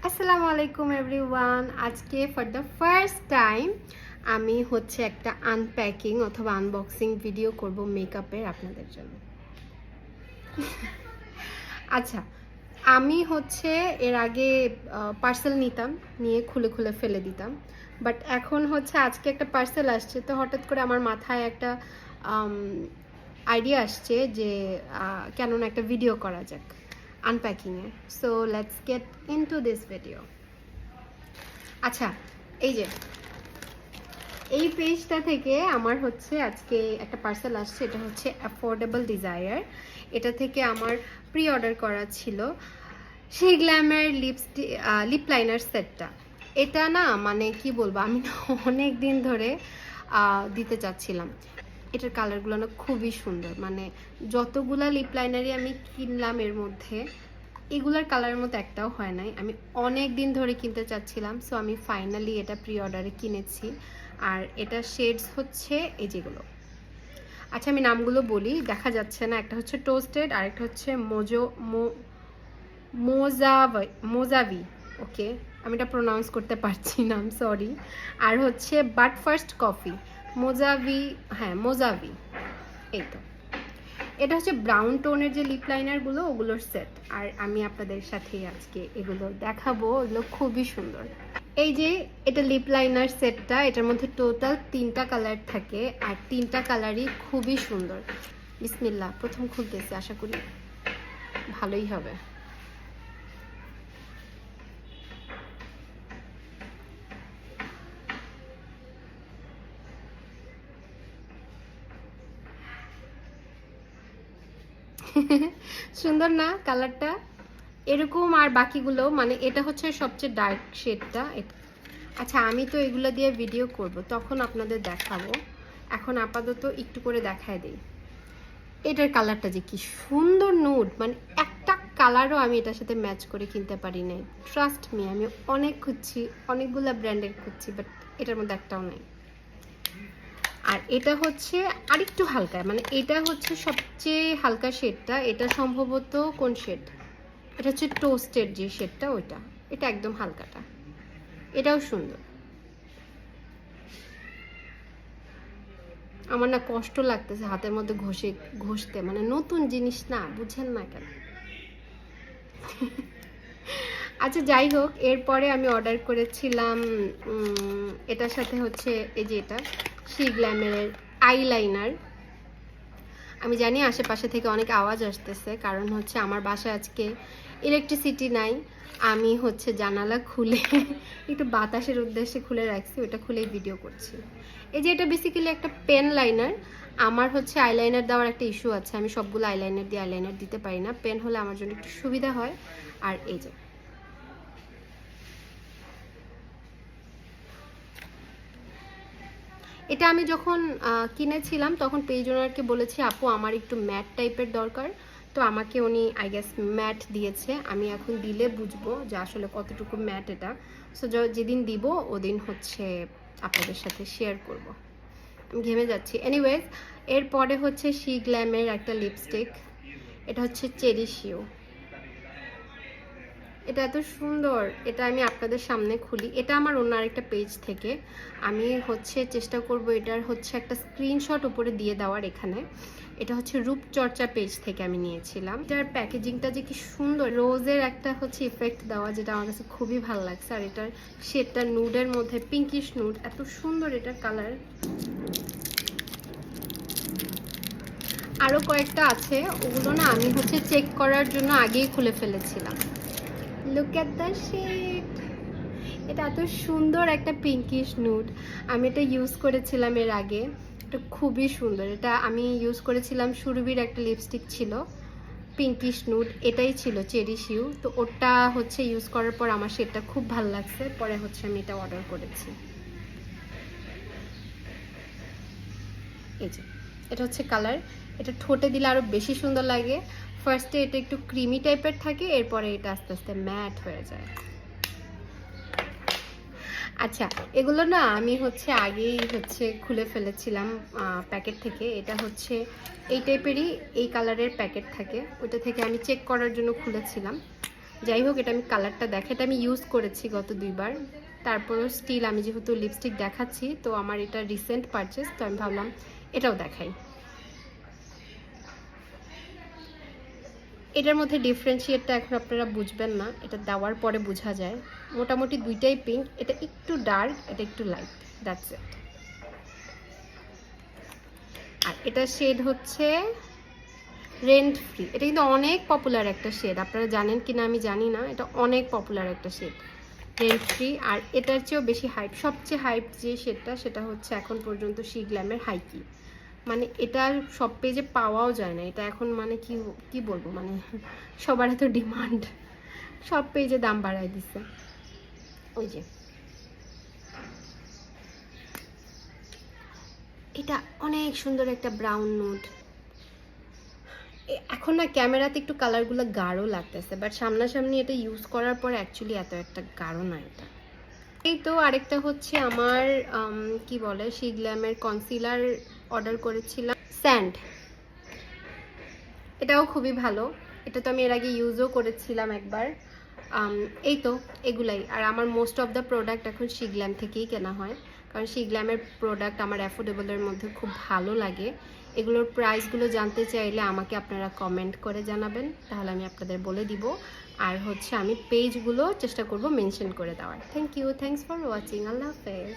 আসসালামু আলাইকুম এভরিওয়ান। আজকে ফর দ্য ফার্স্ট টাইম আমি হচ্ছে একটা আনপ্যাকিং অথবা আনবক্সিং ভিডিও করব মেকআপের আপনাদের জন্য। আচ্ছা, আমি হচ্ছে এর আগে পার্সেল নিতাম, নিয়ে খুলে খুলে ফেলে দিতাম। বাট এখন হচ্ছে আজকে একটা পার্সেল আসছে, তো হঠাৎ করে আমার মাথায় একটা আইডিয়া আসছে যে কেন না একটা ভিডিও করা যাক আনপ্যাকিংয়ে। So let's get into this video. আচ্ছা, এই যে এই পেজটা থেকে আমার হচ্ছে আজকে একটা পার্সেল আসছে। এটা হচ্ছে অ্যাফোর্ডেবল ডিজায়ার। এটা থেকে আমার প্রি অর্ডার করা ছিল সেই গ্ল্যামের লিপ লাইনার সেটটা। এটা না মানে কি বলবো, আমি অনেক দিন ধরে দিতে চাচ্ছিলাম। এটার কালারগুলো না খুবই সুন্দর, মানে যতগুলা লিপ লাইনারই আমি কিনলাম এর মধ্যে এগুলার কালারের মতো একটাও হয় নাই। আমি অনেক দিন ধরে কিনতে চাচ্ছিলাম, সো আমি ফাইনালি এটা প্রি অর্ডারে কিনেছি। আর এটা শেডস হচ্ছে এই যেগুলো। আচ্ছা, আমি নামগুলো বলি, দেখা যাচ্ছে না। একটা হচ্ছে টোস্টেড, আর একটা হচ্ছে মোজাভি। ওকে, আমি এটা প্রোনাউন্স করতে পারছি না, সরি। আর হচ্ছে বাট ফার্স্ট কফি, মোজাভি। হ্যাঁ, মোজাভি। এই তো, এটা হচ্ছে ব্রাউন টোনের যে লিপ লাইনারগুলো, ওগুলোর সেট। আর আমি আপনাদের সাথে আজকে এগুলো দেখাবো। এগুলো খুবই সুন্দর। এই যে এটা লিপ লাইনার সেটটা, এটার মধ্যে টোটাল 3টা কালার থাকে, আর 3টা কালারই খুবই সুন্দর। বিসমিল্লাহ, প্রথম খুলতেছি, আশা করি ভালোই হবে। সুন্দর না কালারটা? এরকম আর বাকিগুলো, মানে এটা হচ্ছে সবচেয়ে ডার্ক শেডটা। আচ্ছা, আমি তো এগুলো দিয়ে ভিডিও করব, তখন আপনাদের দেখাবো। এখন আপাতত একটু করে দেখায় দিই। এটার কালারটা যে কি সুন্দর নুড, মানে একটা কালারও আমি এটার সাথে ম্যাচ করে কিনতে পারি নাই। ট্রাস্ট মি, আমি অনেক খুঁজছি, অনেকগুলো ব্র্যান্ডের খুঁজছি, বাট এটার মধ্যে একটাও নাই। আর এটা হচ্ছে আরেকটু হালকা, মানে এটা হচ্ছে সবচেয়ে হালকা শেডটা। এটা সম্ভবত কোন শেড? এটা হচ্ছে টোস্টেড যে শেডটা, ওইটা। এটা একদম হালকাটা, এটাও সুন্দর। আমার না কষ্ট লাগতেছে হাতের মধ্যে ঘষতে, মানে নতুন জিনিস না, বুঝেন না কেন? আচ্ছা, যাই হোক, এরপরে আমি অর্ডার করেছিলাম এটার সাথে হচ্ছে এই যে এটা শি গ্ল্যামের আইলাইনার। আমি জানি আশেপাশে থেকে অনেক আওয়াজ আসতেছে, কারণ হচ্ছে আমার বাসায় আজকে ইলেকট্রিসিটি নাই। আমি হচ্ছে জানালা খুলে একটু বাতাসের উদ্দেশ্যে খুলে রাখছি, ওটা খুলেই ভিডিও করছি। এই যে এটা বেসিক্যালি একটা পেন লাইনার। আমার হচ্ছে আইলাইনার দেওয়ার একটা ইস্যু আছে, আমি সবগুলো আইলাইনার দিয়ে আইলাইনার দিতে পারি না। পেন হলে আমার জন্য একটু সুবিধা হয়। আর এই যে এটা আমি যখন কিনেছিলাম তখন পেজ ওনারকে বলেছি, আপু আমার একটু ম্যাট টাইপের দরকার। তো আমাকে উনি আই গেস ম্যাট দিয়েছে। আমি এখন দিলে বুঝবো যে আসলে কতটুকু ম্যাট এটা। সো যেদিন দিব ওদিন হচ্ছে আপনাদের সাথে শেয়ার করব। আমি ঘেমে যাচ্ছি। এনিওয়েজ, এরপরে হচ্ছে শি গ্ল্যামের একটা লিপস্টিক। এটা হচ্ছে চেরি শিউ। এটা এত সুন্দর, এটা আমি আপনাদের সামনে খুলি। এটা আমার অন্য আরেকটা পেজ থেকে। আমি হচ্ছে চেষ্টা করব এটার হচ্ছে একটা স্ক্রিনশট উপরে দিয়ে দেওয়ার এখানে। এটা হচ্ছে রূপচর্চা পেজ থেকে আমি নিয়েছিলাম। এটার প্যাকেজিংটা যে কি সুন্দর, রোজের একটা হচ্ছে ইফেক্ট দেওয়া, যেটা আমার কাছে খুবই ভালো লাগছে। আর এটার শেডটা নুডের মধ্যে, পিঙ্কিশ নুড, এত সুন্দর এটার কালার। আরও কয়েকটা আছে, ওগুলো না আমি হচ্ছে চেক করার জন্য আগেই খুলে ফেলেছিলাম। Look at the shade. এটা এত সুন্দর একটা পিঙ্কিশ নুড। আমি এটা ইউজ করেছিলাম এর আগে, এটা খুবই সুন্দর। এটা আমি ইউজ করেছিলাম, সুরভির একটা লিপস্টিক ছিল পিঙ্কিশ নুড, এটাই ছিল চেরি শিউ। তো ওটা হচ্ছে ইউজ করার পর আমার শেডটা খুব ভালো লাগছে, পরে হচ্ছে আমি এটা অর্ডার করেছি। এই যে এটা হচ্ছে কালার। এটা ঠোঁটে দিলে আরও বেশি সুন্দর লাগে। ফার্স্টে এটা একটু ক্রিমি টাইপের থাকে, এরপরে এটা আস্তে আস্তে ম্যাট হয়ে যায়। আচ্ছা, এগুলো না আমি হচ্ছে আগেই হচ্ছে খুলে ফেলেছিলাম প্যাকেট থেকে। এটা হচ্ছে এই টাইপেরই, এই কালারের প্যাকেট থাকে, ওটা থেকে আমি চেক করার জন্য খুলেছিলাম। যাই হোক, এটা আমি কালারটা দেখে, এটা আমি ইউজ করেছি গত 2বার। তারপরেও স্টিল আমি যেহেতু লিপস্টিক দেখাচ্ছি, তো আমার এটা রিসেন্ট পারচেস, তো আমি ভাবলাম এটাও দেখাই। এটার মধ্যে ডিফারেন্সিয়েটটা এখন আপনারা বুঝবেন না, এটা দেওয়ার পরে বোঝা যায়। মোটামুটি দুইটাই পিঙ্ক, এটা একটু ডার্ক, এটা একটু লাইট, দ্যাটস ইট। আর এটা শেড হচ্ছে রেন্ট ফ্রি। এটা কিন্তু অনেক পপুলার একটা শেড, আপনারা জানেন কি না আমি জানি না, এটা অনেক পপুলার একটা শেড, রেন্ট ফ্রি। আর এটার চেয়েও বেশি হাইপ, সবচেয়ে হাইপ যে শেডটা সেটা হচ্ছে এখন পর্যন্ত শি গ্ল্যামের হাইকি। মানে এটা সব পেজে পাওয়াও যায় না, এটা এখন মানে কি বলবো, মানে সবার এত ডিমান্ড, সব পেজে দাম বাড়ায় দিচ্ছে। ওই যে এটা অনেক সুন্দর একটা ব্রাউন নুড। এখন না ক্যামেরাতে একটু কালারগুলো গাঢ় লাগতেছে, বাট সামনাসামনি এটা ইউজ করার পর অ্যাকচুয়ালি এত একটা গাঢ় না এটা। এই তো আরেকটা হচ্ছে আমার কি বলে শি গ্ল্যামের কনসিলার অর্ডার করেছিলাম, স্যান্ড। এটাও খুবই ভালো, এটা তো আমি এর আগে ইউজও করেছিলাম একবার। এই তো এগুলাই। আর আমার মোস্ট অফ দ্য প্রোডাক্ট এখন শি গ্ল্যাম থেকেই কেনা হয়, কারণ শি গ্ল্যামের প্রোডাক্ট আমার অ্যাফোর্ডেবলের মধ্যে খুব ভালো লাগে। এগুলোর প্রাইসগুলো জানতে চাইলে আমাকে আপনারা কমেন্ট করে জানাবেন, তাহলে আমি আপনাদের বলে দিব। আর হচ্ছে আমি পেজগুলো চেষ্টা করব মেনশন করে দেওয়ার। Thank you, thanks for watching, আল্লাহ হাফেজ।